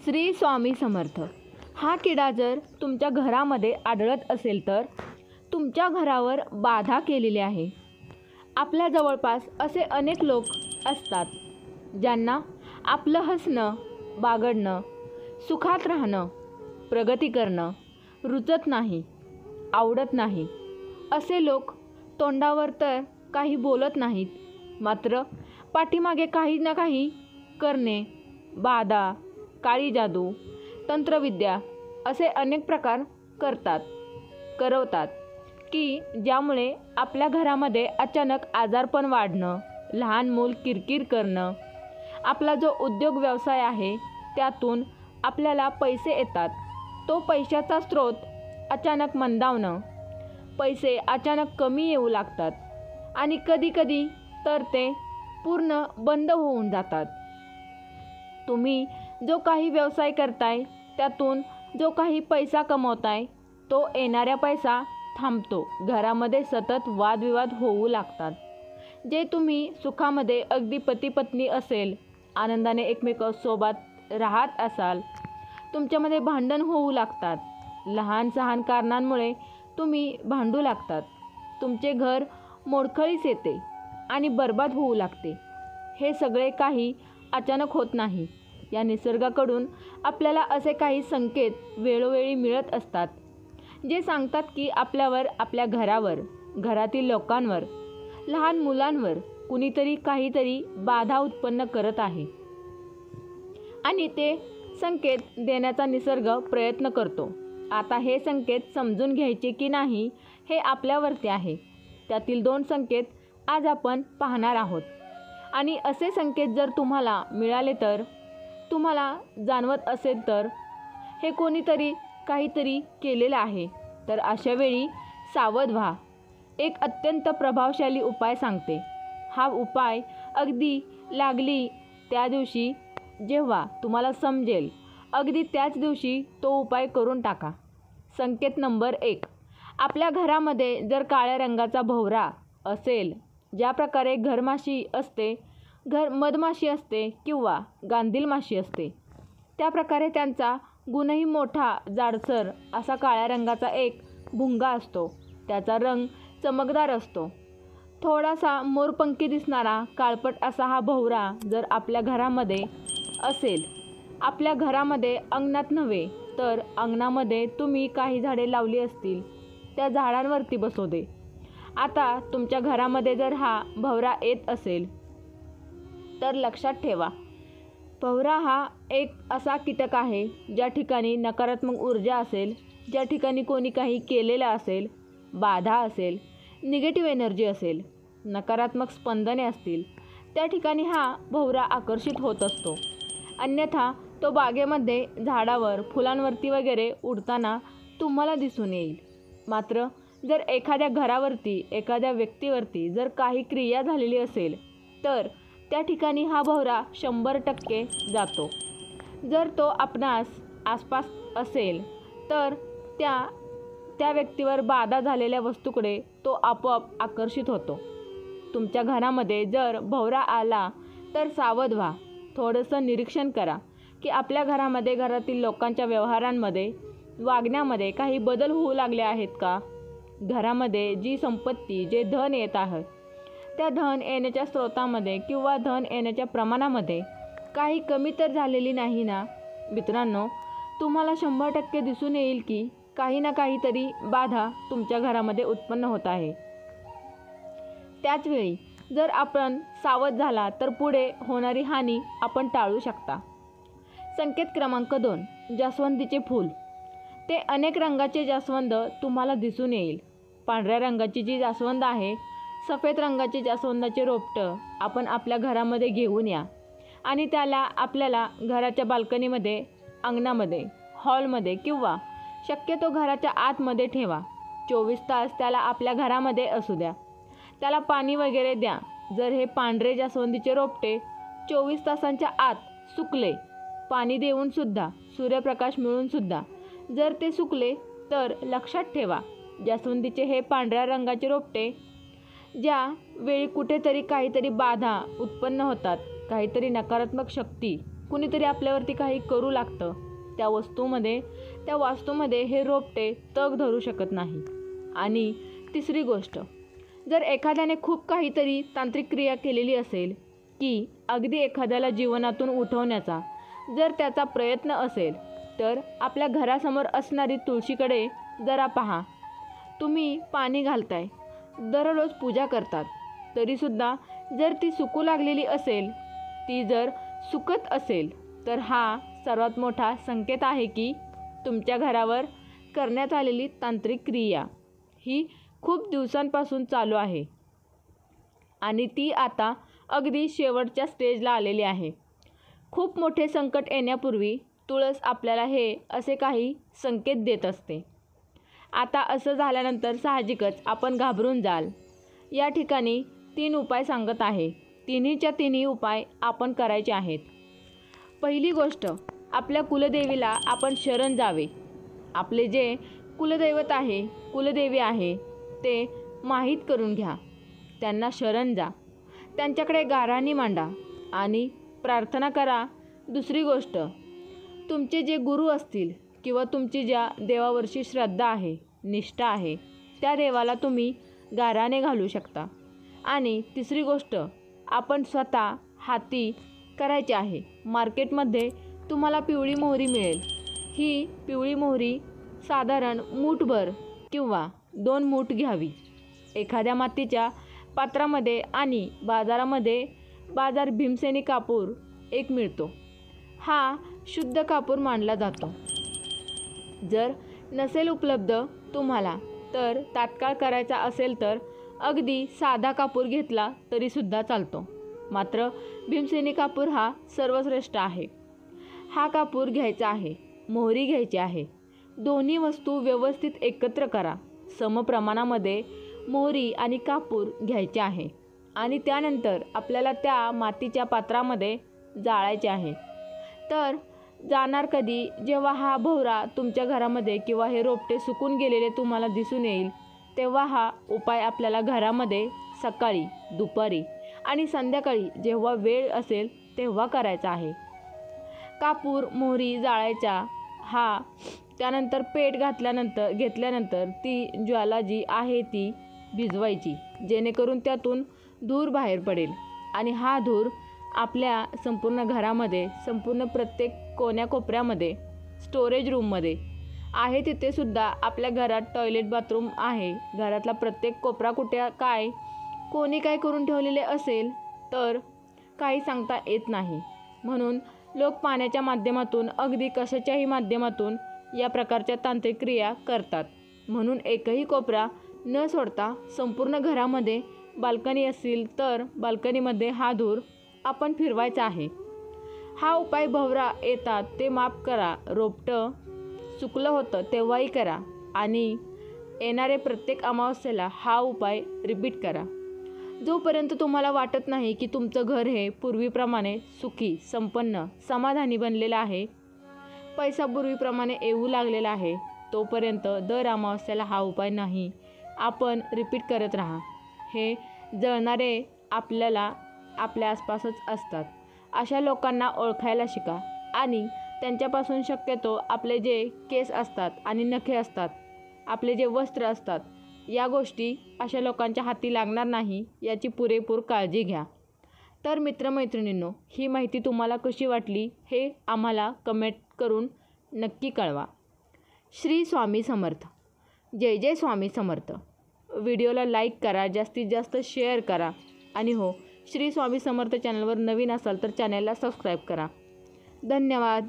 श्री स्वामी समर्थ. हा किडा जर तुमच्या घरामध्ये आढळत असेल तर तुमच्या घरावर बाधा केलेली आहे. आपल्या जवळपास असे अनेक लोक असतात ज्यांना आपलं हसणं, बागडणं, सुखात राहणं, प्रगती करणं रुचत नाही, आवडत नाही. असे लोक तोंडावर तर काही बोलत नाहीत, मात्र पाठीमागे काही ना काही करणे, बाधा, काळी जादू, तंत्रविद्या असे अनेक प्रकार करवतात की ज्यामुळे आपल्या घरामध्ये अचानक आजारपण वाढणं, लहान मूल किरकिर करणं, आपला जो उद्योग व्यवसाय आहे त्यातून आपल्याला पैसे येतात, तो पैशाचा स्रोत अचानक मंदावणं, पैसे अचानक कमी येऊ लागतात आणि कधीकधी तर ते पूर्ण बंद होऊन जातात. तुम्ही जो काही व्यवसाय करताय त्यातून जो काही पैसा कमवताय तो येणारा पैसा थांबतो. घरामध्ये सतत वादविवाद होऊ लागतात. जे तुम्ही सुखामध्ये अगदी पती पत्नी असेल, आनंदाने एकमेकांसोबत राहत असाल, तुमच्यामध्ये भांडण होऊ लागतात. लहान सहान कारणांमुळे तुम्ही भांडू लागतात. तुमचे घर मोडकळीस येते आणि बर्बाद होऊ लागते. हे सगळे काही अचानक होत नाही. या निसर्गाकडून आपल्याला असे काही संकेत वेळोवेळी मिळत असतात जे सांगतात की आपल्यावर, आपल्या घरावर, घरातील लोकांवर, लहान मुलांवर कुणीतरी काहीतरी बाधा उत्पन्न करत आहे आणि ते संकेत देण्याचा निसर्ग प्रयत्न करतो. आता हे संकेत समजून घ्यायचे की नाही हे आपल्यावरती आहे. त्यातील 2 संकेत आज आपण पाहणार आहोत आणि असे संकेत जर तुम्हाला मिळाले तर, तुम्हाला जाणवत असेल तर हे कोणीतरी काहीतरी केलेलं आहे, तर अशा वेळी सावध व्हा. एक अत्यंत प्रभावशाली उपाय सांगते. हा उपाय अगदी लागली त्या दिवशी जेव्हा तुम्हाला समजेल, अगदी त्याच दिवशी तो उपाय करून टाका. संकेत नंबर 1. आपल्या घरामध्ये जर काळ्या रंगाचा भोवरा असेल, ज्या प्रकारे घरमाशी असते, मधमाशी असते किंवा गांधील माशी असते, त्या प्रकारे त्यांचा गुणही मोठा, जाडसर असा काळ्या रंगाचा एक भुंगा असतो. त्याचा रंग चमकदार असतो. थोडासा मोरपंखी दिसणारा काळपट असा हा भोवरा जर आपल्या घरामध्ये असेल, आपल्या घरामध्ये अंगणात नव्हे तर अंगणामध्ये तुम्ही काही झाडे लावली असतील, त्या झाडांवरती बसू दे. आता तुमच्या घरामध्ये जर हा भोवरा येत असेल तर लक्षात ठेवा, भोवरा हा एक असा कीटक आहे ज्या ठिकाणी नकारात्मक ऊर्जा असेल, ज्या ठिकाणी कोणी काही केलेलं असेल, बाधा असेल, निगेटिव्ह एनर्जी असेल, नकारात्मक स्पंदने असतील, त्या ठिकाणी हा भोवरा आकर्षित होत असतो. अन्यथा तो बागेमध्ये, झाडावर, फुलांवरती वगैरे उडताना तुम्हाला दिसून येईल. मात्र जर एखाद्या घरावरती, एखाद्या व्यक्तीवरती जर काही क्रिया झालेली असेल तर त्या ठिकाणी हा भोवरा 100% जातो. जर तो आपणास आसपास असेल तर त्या व्यक्तीवर बाधा झालेल्या वस्तूकडे तो आपोआप आकर्षित होतो. तुमच्या घरामध्ये जर भोवरा आला तर सावध व्हा. थोडंसं निरीक्षण करा की आपल्या घरामध्ये, घरातील लोकांच्या व्यवहारांमध्ये, वागण्यामध्ये काही बदल होऊ लागले आहेत का? घरामध्ये जी संपत्ती, जे धन येत आहे, त्या धन येण्याच्या स्रोतामध्ये किंवा धन येण्याच्या प्रमाणामध्ये काही कमी तर झालेली नाही ना? मित्रांनो, तुम्हाला 100% दिसून येईल की काही ना काहीतरी बाधा तुमच्या घरामध्ये उत्पन्न होत आहे. त्याचवेळी जर आपण सावध झाला तर पुढे होणारी हानी आपण टाळू शकता. संकेत क्रमांक 2. जास्वंदीचे फूल. ते अनेक रंगाचे जास्वंद तुम्हाला दिसून येईल. पांढऱ्या रंगाची जी जास्वंद आहे, सफेद रंगाचे जास्वंदाचे रोपटं आपण आपल्या घरामध्ये घेऊन या आणि त्याला आपल्याला घराच्या बाल्कनीमध्ये, अंगणामध्ये, हॉलमध्ये किंवा शक्यतो घराच्या आतमध्ये ठेवा. 24 तास त्याला आपल्या घरामध्ये असू द्या. त्याला पाणी वगैरे द्या. जर हे पांढरे जास्वंदीचे रोपटे 24 तासांच्या आत सुकले, पाणी देऊनसुद्धा, सूर्यप्रकाश मिळूनसुद्धा जर ते सुकले तर लक्षात ठेवा, जास्वंदीचे हे पांढऱ्या रंगाचे रोपटे ज्या वेळी कुठेतरी काहीतरी बाधा उत्पन्न होतात, काहीतरी नकारात्मक शक्ती कुणीतरी आपल्यावरती काही करू लागतं, त्या वास्तूमध्ये हे रोपटे तग धरू शकत नाही. आणि तिसरी गोष्ट, जर एखाद्याने खूप काहीतरी तांत्रिक क्रिया केलेली असेल, की अगदी एखाद्याला जीवनातून उठवण्याचा जर त्याचा प्रयत्न असेल, तर आपल्या घरासमोर असणारी तुळशीकडे जरा पहा. तुम्ही पाणी घालताय, दररोज पूजा करतात, तरीसुद्धा जर ती सुकू लागलेली असेल, ती जर सुकत असेल, तर हा सर्वात मोठा संकेत आहे की तुमच्या घरावर करण्यात आलेली तांत्रिक क्रिया ही खूप दिवसांपासून चालू आहे आणि ती आता अगदी शेवटच्या स्टेजला आलेली आहे. खूप मोठे संकट येण्यापूर्वी तुळस आपल्याला हे असे काही संकेत देत असते. आता असं झाल्यानंतर साहजिकच आपण घाबरून जाल. या ठिकाणी 3 उपाय सांगत आहे. तिन्हीच्या तिन्ही उपाय आपण करायचे आहेत. पहिली गोष्ट, आपल्या कुलदेवीला आपण शरण जावे. आपले जे कुलदैवत आहे, कुलदेवी आहे, ते माहीत करून घ्या. त्यांना शरण जा. त्यांच्याकडे गाऱ्हाणी मांडा आणि प्रार्थना करा. दुसरी गोष्ट, तुमचे जे गुरु असतील किंवा तुमची ज्या देवावरची श्रद्धा आहे, निष्ठा आहे, त्या देवाला तुम्ही गाऱ्हाणे घालू शकता. आणि तिसरी गोष्ट, आपण स्वतः हाती करायचे आहे. मार्केटमध्ये तुम्हाला पिवळी मोहरी मिळेल. ही पिवळी मोहरी साधारण मूठभर किंवा 2 मूठ घ्यावी. एखाद्या मातीच्या पात्रामध्ये आणि बाजारामध्ये बाजार भीमसेनी कापूर एक मिळतो. हा शुद्ध कापूर मानला जातो. जर नसेल उपलब्ध तुम्हाला, तर तात्काळ करायचा असेल तर अगदी साधा कापूर घेतला तरीसुद्धा चालतो. मात्र भीमसेनी कापूर हा सर्वश्रेष्ठ आहे. हा कापूर घ्यायचा आहे, मोहरी घ्यायची आहे. दोन्ही वस्तू व्यवस्थित एकत्र करा. समप्रमाणामध्ये मोहरी आणि कापूर घ्यायचे आहे आणि त्यानंतर आपल्याला त्या मातीच्या पात्रामध्ये जाळायचे आहे. तर जाणार कधी, जेव्हा हा भोवरा तुमच्या घरामध्ये किंवा हे रोपटे सुकून गेलेले तुम्हाला दिसून येईल, तेव्हा हा उपाय आपल्याला घरामध्ये सकाळी, दुपारी आणि संध्याकाळी जेव्हा वेळ असेल तेव्हा करायचा आहे. कापूर, मोहरी जाळायच्या. त्यानंतर पेट घेतल्यानंतर ती ज्वाला जी आहे ती भिजवायची, जेणेकरून त्यातून धूर बाहेर पडेल. आणि हा धूर आपल्या संपूर्ण घरामध्ये, संपूर्ण प्रत्येक कोण्याकोपऱ्यामध्ये, स्टोरेज रूममध्ये आहे, तिथेसुद्धा आपल्या घरात टॉयलेट, बाथरूम आहे, घरातला प्रत्येक कोपरा कुठे काय कोणी काय करून ठेवलेले असेल तर काही सांगता येत नाही. म्हणून लोक पाण्याच्या माध्यमातून, अगदी कशाच्याही माध्यमातून या प्रकारच्या तांत्रिक क्रिया करतात. म्हणून एकही कोपरा न सोडता संपूर्ण घरामध्ये, बाल्कनी असेल तर बाल्कनीमध्ये हा धूर आपण फिरवायचा आहे. हा उपाय भोवरा येतात ते माफ करा, रोपटं सुकलं होतं तेव्हाही करा आणि येणारे प्रत्येक अमावस्येला हा उपाय रिपीट करा. जोपर्यंत तुम्हाला वाटत नाही की तुमचं घर हे पूर्वीप्रमाणे सुखी, संपन्न, समाधानी बनलेलं आहे, पैसा पूर्वीप्रमाणे येऊ लागलेला आहे, तोपर्यंत दर अमावस्येला हा उपाय नाही आपण रिपीट करत राहा. हे जळणारे आपल्याला आपल्या आसपासच असतात. अशा लोकांना ओळखायला शिका आणि त्यांच्यापासून शक्यतो आपले जे केस असतात आणि नखे असतात, आपले जे वस्त्र असतात, या गोष्टी अशा लोकांच्या हाती लागणार नाही याची पुरेपूर काळजी घ्या. तर मित्रमैत्रिणींनो, ही माहिती तुम्हाला कशी वाटली हे आम्हाला कमेंट करून नक्की कळवा. श्री स्वामी समर्थ. जय जय स्वामी समर्थ. व्हिडिओला लाईक करा, जास्तीत जास्त शेअर करा आणि हो, श्री स्वामी समर्थ चॅनलवर नवीन असाल तर चॅनलला सबस्क्राईब करा. धन्यवाद.